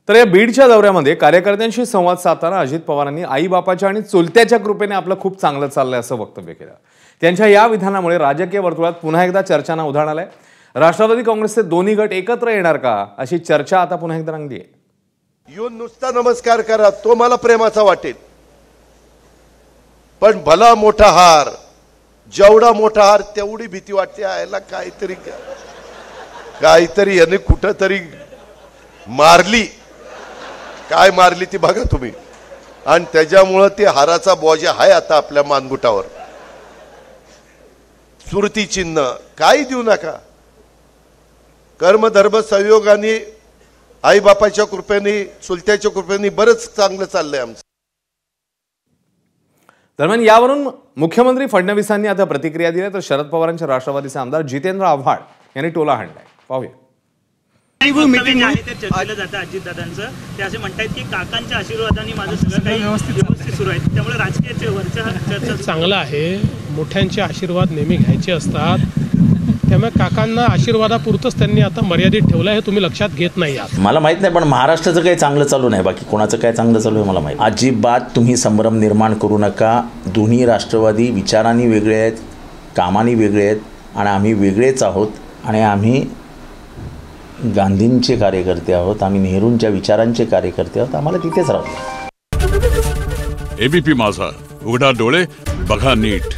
तर या बीडच्या दौऱ्यामध्ये कार्यकर्त्यांशी संवाद साधताना अजित पवारांनी आईबापाच्या आणि चुलत्याच्या कृपेने आपलं खूप चांगलं चाललंय असं वक्तव्य केलं। त्यांच्या या विधानामुळे राजकीय वर्तुळात पुन्हा एकदा चर्चांना उधाण आलंय। राष्ट्रवादी काँग्रेसचे दोन्ही गट एकत्र येणार का अशी चर्चा आता पुन्हा एकदा रंगली आहे। येऊन नुसता नमस्कार करा तो मला प्रेमाचा वाटेल, पण भला मोठा हार, जेवढा मोठा हार तेवढी भीती वाटते। याला काहीतरी याने कुठंतरी मारली, काय मारली ती बघा तुम्ही, आणि त्याच्यामुळे ते हाराचा बोजा आहे आता आपल्या मानगुटावर। स्मृती चिन्ह काही देऊ नका, कर्मधर्म संयोगाने आई बापाच्या कृपेने चुलत्याच्या कृपेने बरंच चांगलं चाललंय आमचं। दरम्यान यावरून मुख्यमंत्री फडणवीसांनी आता प्रतिक्रिया दिली, तर शरद पवारांचे राष्ट्रवादीचे आमदार जितेंद्र आव्हाड यांनी टोला हाणलाय। पाहूया। मीटिंग आहे ते चर्चेला जातं अजितदादांचं, ते असे म्हणतात की काकांच्या आशीर्वादाने माझं सगळं काही व्यवस्थित सुरू आहे, त्यामुळे राजकीय वरच्या चर्चा चांगलं आहे। मोठ्यांचे आशीर्वाद नेहमी घ्यायचे असतात, त्यामुळे काकांना आशीर्वादापुरतच त्यांनी आता मर्यादित ठेवलं आहे, हे तुम्ही लक्षात घेत नाही आहात। मला माहित नाही, पण महाराष्ट्राचं काही चांगलं चालू नाही, बाकी कोणाचं काय चांगलं चालू आहे मला माहित। अजिबात तुम्ही संभ्रम निर्माण करू नका। दोन्ही राष्ट्रवादी विचारांनी वेगळे आहेत, कामानी वेगळे आहेत, आणि आम्ही वेगळेच आहोत। आणि आम्ही गांधींचे कार्यकर्ते आहोत, आम्ही नेहरूंच्या विचारांचे कार्यकर्ते आहोत, आम्हाला तिथेच राहतो। एबीपी माझा, उघडा डोळे बघा नीट।